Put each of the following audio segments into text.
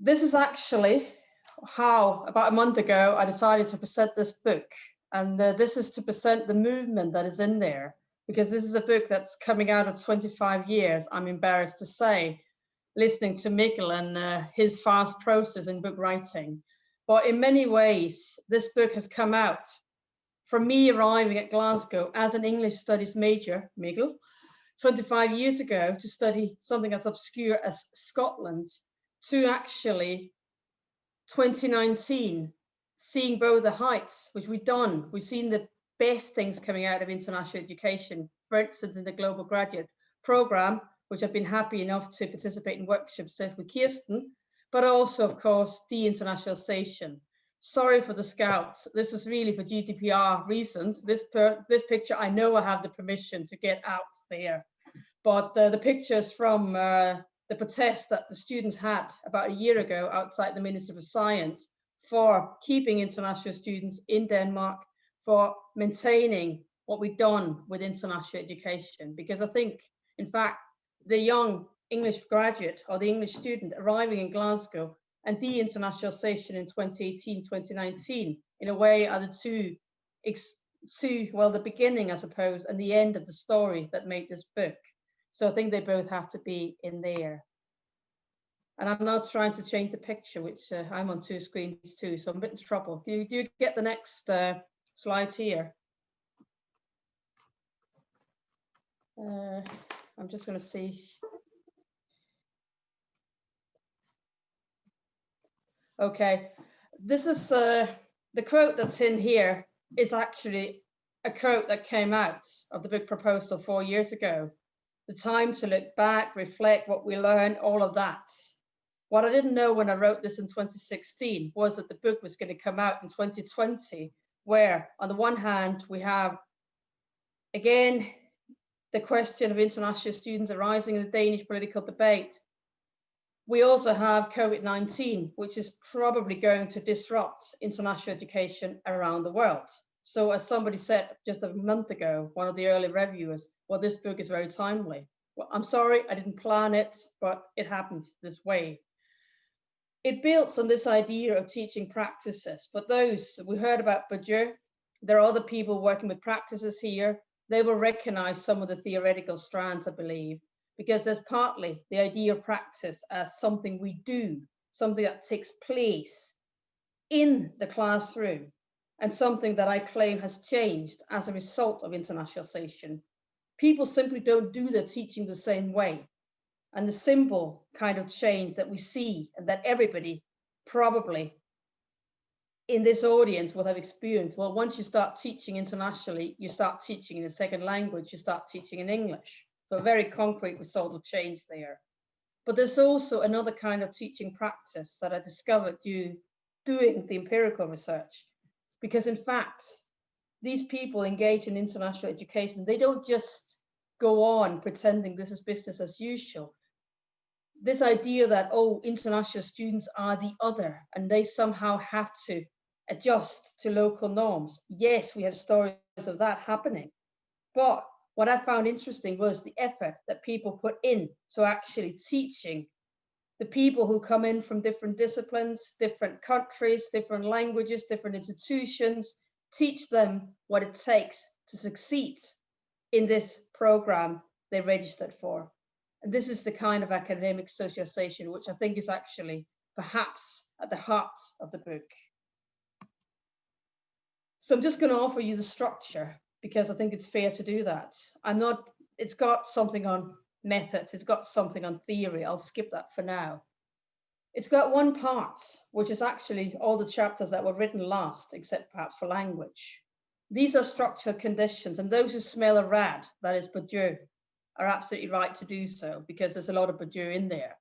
This is actually how, about a month ago, I decided to present this book. And this is to present the movement that is in there, because this is a book that's coming out of 25 years, I'm embarrassed to say, listening to Mikkel and his fast process in book writing. But in many ways, this book has come out from me arriving at Glasgow as an English studies major, Mikkel, 25 years ago, to study something as obscure as Scotland, to actually 2019, seeing both the heights, which we've done. We've seen the best things coming out of international education, for instance, in the Global Graduate Programme, which I've been happy enough to participate in workshops with Kirsten, but also, of course, de-internationalization. Sorry for the scouts. This was really for GDPR reasons. This picture, I know I have the permission to get out there, but the pictures from the protest that the students had about a year ago outside the Ministry for Science for keeping international students in Denmark, for maintaining what we've done with international education. Because I think, in fact, the young English graduate or the English student arriving in Glasgow and de-internationalization in 2018, 2019, in a way are the two, well, the beginning, I suppose, and the end of the story that made this book. So I think they both have to be in there. And I'm now trying to change the picture, which I'm on two screens too, so I'm a bit in trouble. Do you get the next slide here? I'm just going to see. Okay, this is the quote that's in here is actually a quote that came out of the book proposal 4 years ago. The time to look back, reflect what we learned, all of that. What I didn't know when I wrote this in 2016 was that the book was going to come out in 2020, where on the one hand, we have, again, the question of international students arising in the Danish political debate. We also have COVID-19, which is probably going to disrupt international education around the world. So as somebody said just a month ago, one of the early reviewers, well, this book is very timely. Well, I'm sorry, I didn't plan it, but it happened this way. It builds on this idea of teaching practices, but those, we heard about Bourdieu, there are other people working with practices here, they will recognize some of the theoretical strands, I believe, because there's partly the idea of practice as something we do, something that takes place in the classroom, and something that I claim has changed as a result of internationalization. People simply don't do their teaching the same way. And the simple kind of change that we see and that everybody probably in this audience will have experienced, well, once you start teaching internationally, you start teaching in a second language, you start teaching in English. So a very concrete result of change there. But there's also another kind of teaching practice that I discovered doing the empirical research. Because in fact, these people engage in international education, they don't just go on pretending this is business as usual. This idea that, oh, international students are the other and they somehow have to adjust to local norms. Yes, we have stories of that happening. But what I found interesting was the effort that people put in to actually teaching the people who come in from different disciplines, different countries, different languages, different institutions, teach them what it takes to succeed in this program they registered for. And this is the kind of academic socialization which I think is actually perhaps at the heart of the book. So I'm just going to offer you the structure because I think it's fair to do that. It's got something on methods, it's got something on theory. I'll skip that for now. It's got one part, which is actually all the chapters that were written last, except perhaps for language. These are structural conditions, and those who smell a rat, that is Bourdieu, are absolutely right to do so, because there's a lot of Bourdieu in there.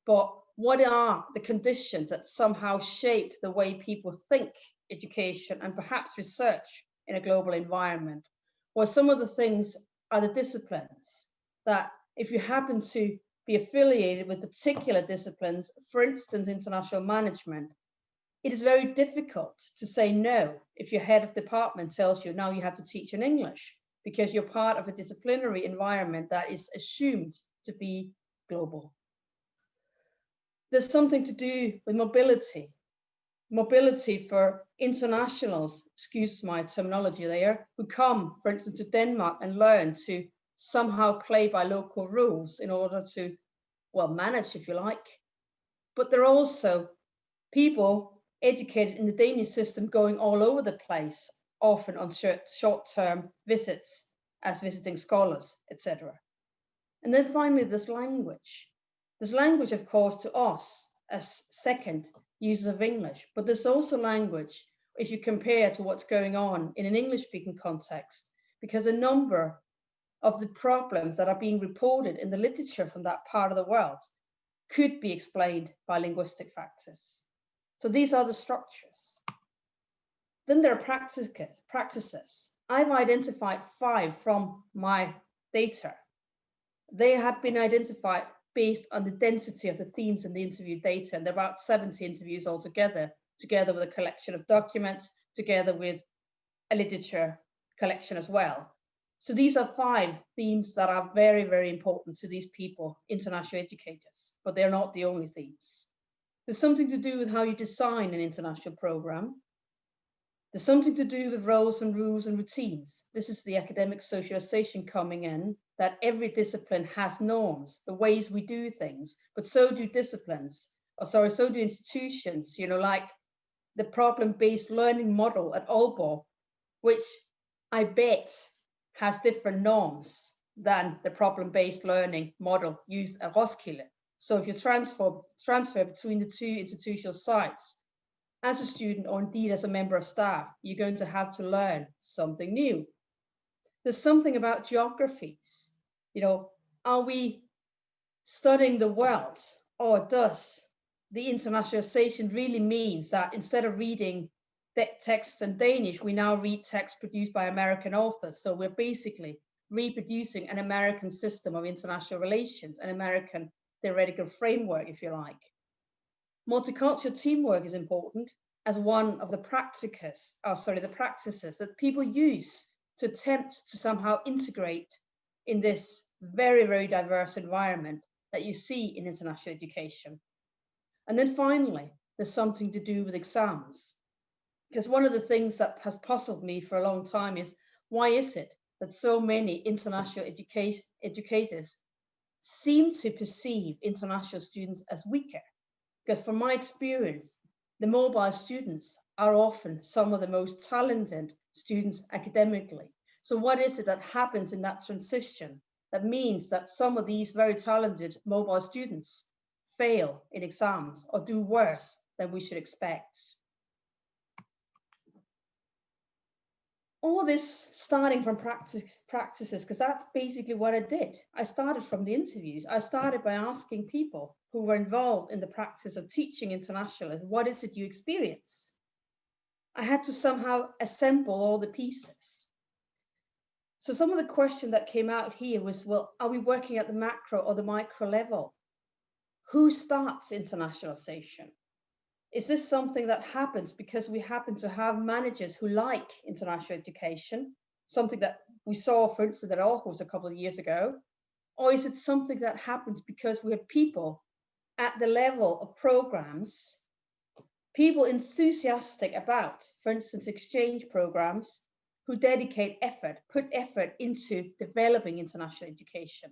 But what are the conditions that somehow shape the way people think education and perhaps research in a global environment? Well, some of the things are the disciplines that if you happen to be affiliated with particular disciplines, for instance, international management, it is very difficult to say no if your head of department tells you now you have to teach in English, because you're part of a disciplinary environment that is assumed to be global. There's something to do with mobility. Mobility for internationals, excuse my terminology there, who come, for instance, to Denmark and learn to somehow play by local rules in order to, well, manage, if you like. But there are also people educated in the Danish system going all over the place, often on short-term visits as visiting scholars, etc. And then finally, this language. This language, of course, to us as second users of English, but there's also language if you compare to what's going on in an English-speaking context, because a number of the problems that are being reported in the literature from that part of the world could be explained by linguistic factors. So these are the structures. Then there are practices. I've identified 5 from my data. They have been identified based on the density of the themes in the interview data, and there are about 70 interviews altogether, together with a collection of documents, together with a literature collection as well. So these are 5 themes that are very, very important to these people, international educators, but they're not the only themes. There's something to do with how you design an international program. There's something to do with roles and rules and routines. This is the academic socialization coming in, that every discipline has norms, the ways we do things, but so do disciplines, so do institutions, like the problem-based learning model at Aalborg, which I bet has different norms than the problem-based learning model used at Roskilde. So if you transfer between the 2 institutional sites, as a student or indeed as a member of staff, you're going to have to learn something new. There's something about geographies. Are we studying the world, or does the internationalization really means that instead of reading texts in Danish, we now read texts produced by American authors? So we're basically reproducing an American system of international relations, an American theoretical framework, if you like. Multicultural teamwork is important as one of the practices that people use to attempt to somehow integrate in this very, very diverse environment that you see in international education. And then finally, there's something to do with exams. Because one of the things that has puzzled me for a long time is, why is it that so many international educators seem to perceive international students as weaker? Because from my experience, the mobile students are often some of the most talented students academically. So what is it that happens in that transition that means that some of these very talented mobile students fail in exams or do worse than we should expect? All this starting from practices, because that's basically what I did. I started from the interviews. I started by asking people who were involved in the practice of teaching internationals, what is it you experience? I had to somehow assemble all the pieces. So some of the questions that came out here was, well, are we working at the macro or the micro level? Who starts internationalization? Is this something that happens because we happen to have managers who like international education, something that we saw, for instance, at Aarhus a couple of years ago? Or is it something that happens because we have people at the level of programs, people enthusiastic about, for instance, exchange programs, who dedicate effort, put effort into developing international education?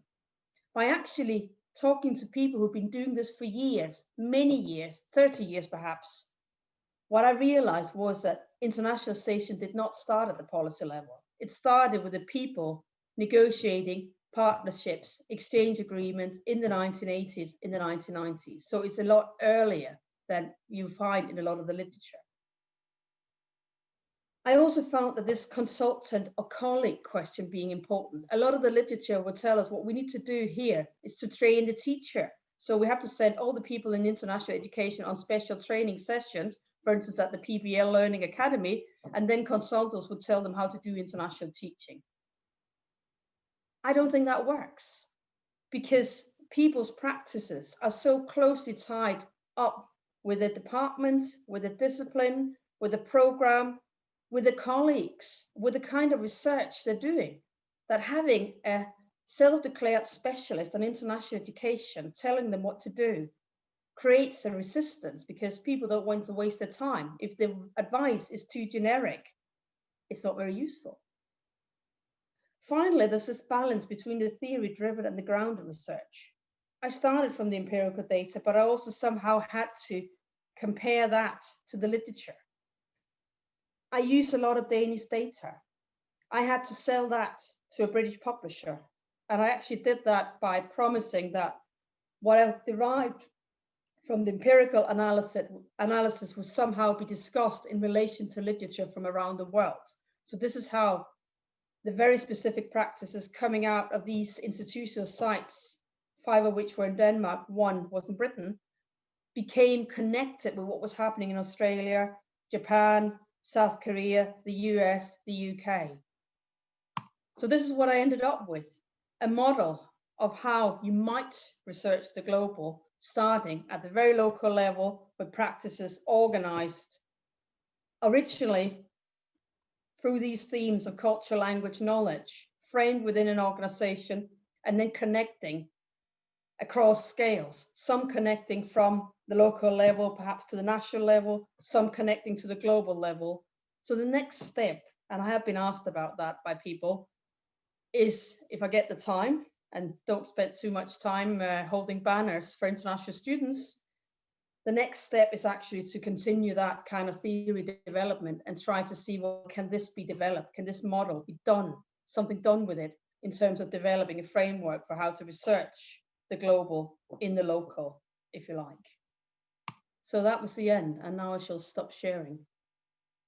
By actually talking to people who've been doing this for years, many years, 30 years perhaps, what I realized was that internationalization did not start at the policy level. It started with the people negotiating partnerships, exchange agreements in the 1980s, in the 1990s. So it's a lot earlier than you find in a lot of the literature. I also found that this consultant or colleague question being important. A lot of the literature will tell us what we need to do here is to train the teacher. So we have to send all the people in international education on special training sessions, for instance, at the PBL Learning Academy, and then consultants would tell them how to do international teaching. I don't think that works, because people's practices are so closely tied up with the department, with the discipline, with the program, with the colleagues, with the kind of research they're doing, that having a self-declared specialist on international education telling them what to do creates a resistance because people don't want to waste their time. If the advice is too generic, it's not very useful. Finally, there's this balance between the theory-driven and the grounded research. I started from the empirical data, but I also somehow had to compare that to the literature. I use a lot of Danish data. I had to sell that to a British publisher. And I actually did that by promising that what I derived from the empirical analysis would somehow be discussed in relation to literature from around the world. So this is how the very specific practices coming out of these institutional sites, 5 of which were in Denmark, 1 was in Britain, became connected with what was happening in Australia, Japan, South Korea, the US, the UK. So this is what I ended up with, a model of how you might research the global, starting at the very local level with practices organized originally through these themes of culture, language, knowledge, framed within an organization, and then connecting across scales, some connecting from the local level, perhaps to the national level, some connecting to the global level. So the next step, and I have been asked about that by people, is if I get the time and don't spend too much time holding banners for international students, the next step is actually to continue that kind of theory development and try to see, well, can this be developed? Can this model be done, something done with it in terms of developing a framework for how to research the global in the local, if you like. So that was the end, and now I shall stop sharing.